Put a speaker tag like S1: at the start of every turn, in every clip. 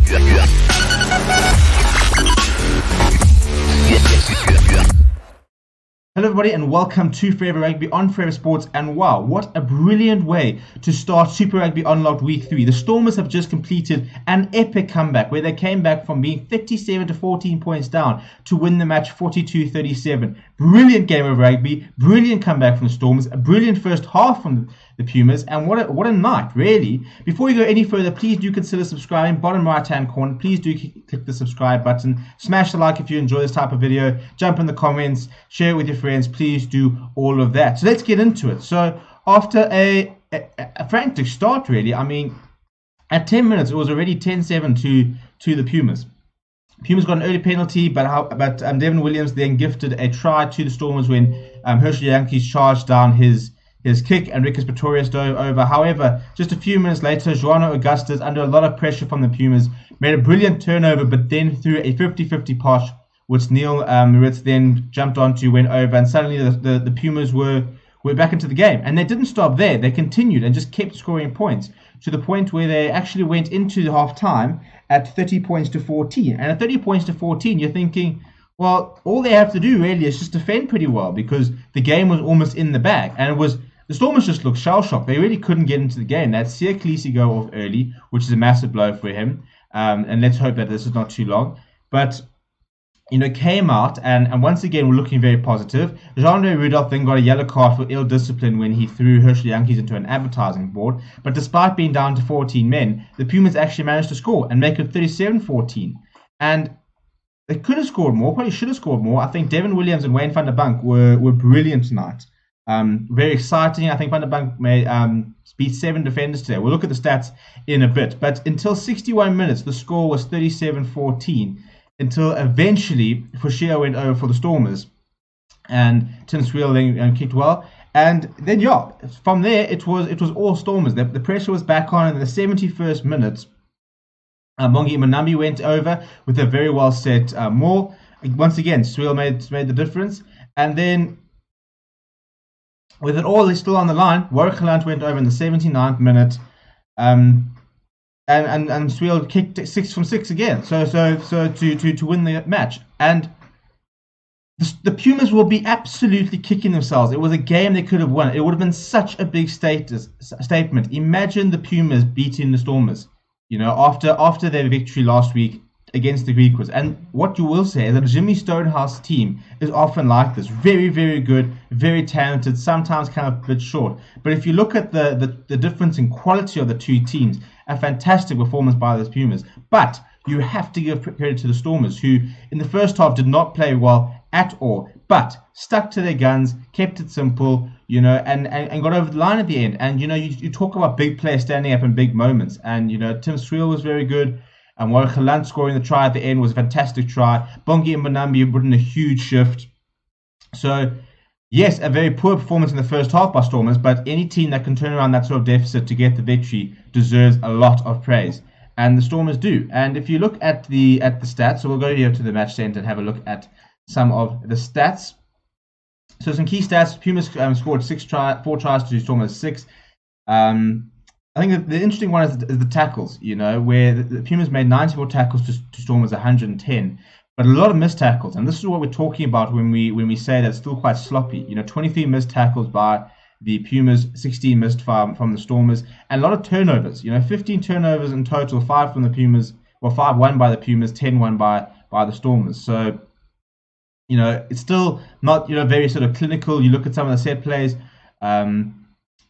S1: Hello everybody and welcome to Forever Rugby on Forever Sports. And wow, what a brilliant way to start Super Rugby Unlocked Week 3. The Stormers have just completed an epic comeback where they came back from being 57 to 14 points down to win the match 42-37. Brilliant game of rugby, brilliant comeback from the Stormers, a brilliant first half from the Pumas, and what a night, really. Before we go any further, please do consider subscribing. Bottom right hand corner, please do click the subscribe button. Smash the like if you enjoy this type of video. Jump in the comments, share it with your friends. Please do all of that. So let's get into it. So after a frantic start, really, I mean, at 10 minutes, it was already 10-7 to the Pumas. Pumas got an early penalty, but Devin Williams then gifted a try to the Stormers when Herschel Yankees charged down his kick and Rickus Pretorius dove over. However, just a few minutes later, Joano Augustus, under a lot of pressure from the Pumas, made a brilliant turnover, but then threw a 50-50 pass, which Neil Moritz then jumped onto, went over, and suddenly the Pumas were back into the game. And they didn't stop there. They continued and just kept scoring points to the point where they actually went into the half-time at 30 points to 14. And at 30 points to 14, you're thinking, well, all they have to do really is just defend pretty well because the game was almost in the bag. And the Stormers just looked shell-shocked. They really couldn't get into the game. They had Sia Khaleesi go off early, which is a massive blow for him. And let's hope that this is not too long. But came out and once again we're looking very positive. Jean-Andre Rudolph then got a yellow card for ill discipline when he threw Herschel Yankees into an advertising board. But despite being down to 14 men, the Pumas actually managed to score and make it 37-14. And they could have scored more, probably should have scored more. I think Devin Williams and Wayne van der Bank were brilliant tonight. Very exciting. I think Van der Bank may beat 7 defenders today. We'll look at the stats in a bit. But until 61 minutes, the score was 37-14. Until eventually Fushia went over for the Stormers and Tim Sweel then kicked well. And then, from there, it was all Stormers. The pressure was back on in the 71st minute. Bongi Manambi went over with a very well set maul. Once again, Sweel made the difference. And then, with it all still on the line, Warwick Gelant went over in the 79th minute. And Sweel kicked 6 from 6 again, so to win the match. And the Pumas will be absolutely kicking themselves. It was a game they could have won. It would have been such a big statement. Imagine the Pumas beating the Stormers, after their victory last week against the Griquas. And what you will say is that Jimmy Stonehouse team is often like this. Very, very good, very talented, sometimes kind of a bit short. But if you look at the difference in quality of the two teams, a fantastic performance by the Pumas. But you have to give credit to the Stormers, who in the first half did not play well at all, but stuck to their guns, kept it simple, and got over the line at the end. And, you talk about big players standing up in big moments. And, Tim Sweel was very good. And Warwick Gelant scoring the try at the end was a fantastic try. Bongi and Mbonambi put in a huge shift. So, yes, a very poor performance in the first half by Stormers, but any team that can turn around that sort of deficit to get the victory deserves a lot of praise. And the Stormers do. And if you look at the stats, so we'll go here to the match center and have a look at some of the stats. So some key stats: Pumas scored 4 tries to Stormers 6. I think the interesting one is the tackles, where the Pumas made 94 tackles to Stormers 110, but a lot of missed tackles. And this is what we're talking about when we say that it's still quite sloppy. 23 missed tackles by the Pumas, 16 missed from the Stormers, and a lot of turnovers. 15 turnovers in total, 5 from the Pumas, 5 won by the Pumas, 10 won by the Stormers. So, it's still not very sort of clinical. You look at some of the set plays. The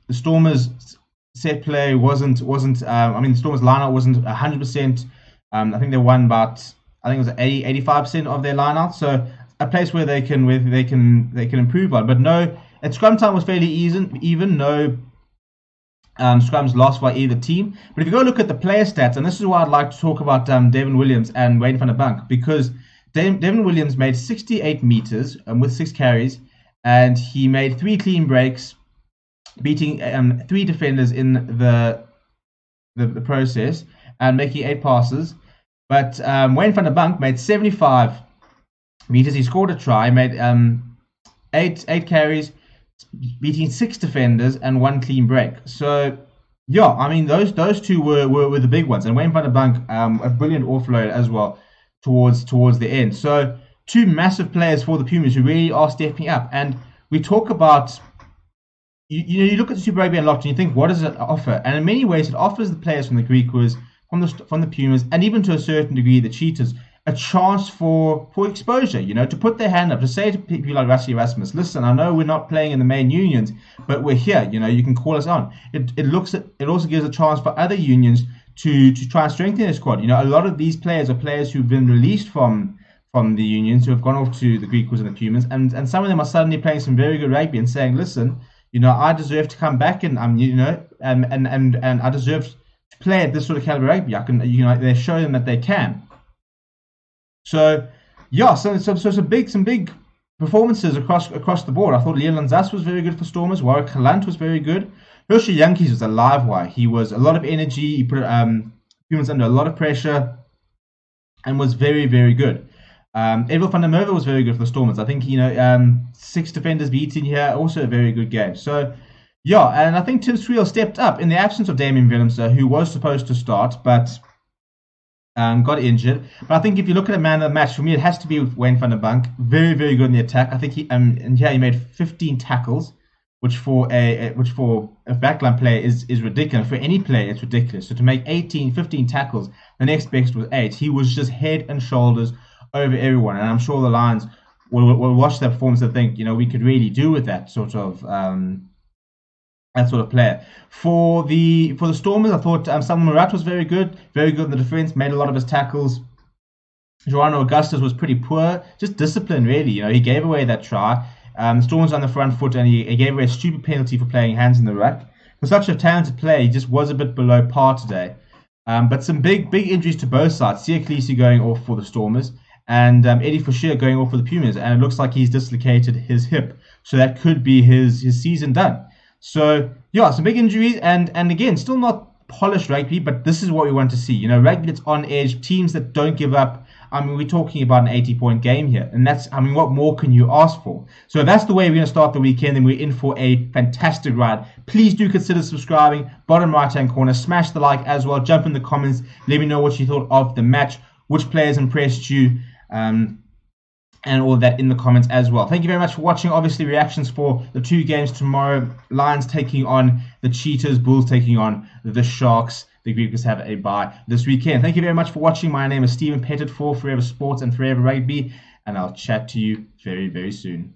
S1: Stormers set play wasn't. The Stormers lineup wasn't 100%. I think they won about, I think it was 85% of their lineout. So a place where they can improve on. But no, at scrum time was fairly even. No scrums lost by either team. But if you go look at the player stats, and this is why I'd like to talk about Devin Williams and Wayne van der Bank, because Devin Williams made 68 meters with 6 carries, and he made 3 clean breaks, beating 3 defenders in the process and making 8 passes. But Wayne van der Bank made 75 meters. He scored a try, made 8 carries, beating 6 defenders and 1 clean break. So Yeah, I mean those two were the big ones, and Wayne van der Bank, a brilliant offload as well towards the end. So two massive players for the Pumas who really are stepping up. And we talk about you look at the Super Rugby Unlocked and you think, what does it offer? And in many ways, it offers the players from the Greek was from the Pumas, and even to a certain degree the Cheetahs, a chance for exposure. To put their hand up, to say to people like Rassie Erasmus, listen, I know we're not playing in the main unions, but we're here. You can call us on. It also gives a chance for other unions to try and strengthen their squad. A lot of these players are players who've been released from the unions, who have gone off to the Greek and the Pumas, and some of them are suddenly playing some very good rugby and saying, listen, I deserve to come back, and and I deserve to play at this sort of caliber rugby. They show them that they can. So, yeah, so some big performances across the board. I thought Leon Lanzas was very good for Stormers. Warwick Galant was very good. Herschel Yankees was a live wire. He was a lot of energy. He put Pumas under a lot of pressure, and was very, very good. Edwin van der Merwe was very good for the Stormers. I think 6 defenders beaten here, also a very good game. So yeah, and I think Tim Swiel stepped up in the absence of Damien Willemse, who was supposed to start but got injured. But I think if you look at a man of the match, for me it has to be with Wayne van der Bank. Very, very good in the attack. I think he made 15 tackles, which for a backline player is ridiculous. For any player, it's ridiculous. So to make 15 tackles, the next best was 8. He was just head and shoulders over everyone, and I'm sure the Lions will watch that performance and think, we could really do with that sort of player. For the Stormers, I thought Samuel Murat was very good in the defense, made a lot of his tackles. Joano Augustus was pretty poor, just discipline really. He gave away that try. Stormers on the front foot, and he gave away a stupid penalty for playing hands in the ruck. For such a talented player, he just was a bit below par today. But some big injuries to both sides. Sia Khaleesi going off for the Stormers, and Eddie Fouchier going off for the Pumas, and it looks like he's dislocated his hip, so that could be his season done. So yeah, some big injuries, and again, still not polished rugby, but this is what we want to see. Rugby that's on edge, teams that don't give up. We're talking about an 80-point game here, and what more can you ask for? So if that's the way we're going to start the weekend, then we're in for a fantastic ride. Please do consider subscribing. Bottom right-hand corner, smash the like as well. Jump in the comments. Let me know what you thought of the match, which players impressed you, and all of that in the comments as well. Thank you very much for watching. Obviously, reactions for the 2 games tomorrow. Lions taking on the Cheetahs, Bulls taking on the Sharks. The Greeks have a bye this weekend. Thank you very much for watching. My name is Stephen Pettit for Forever Sports and Forever Rugby, and I'll chat to you very, very soon.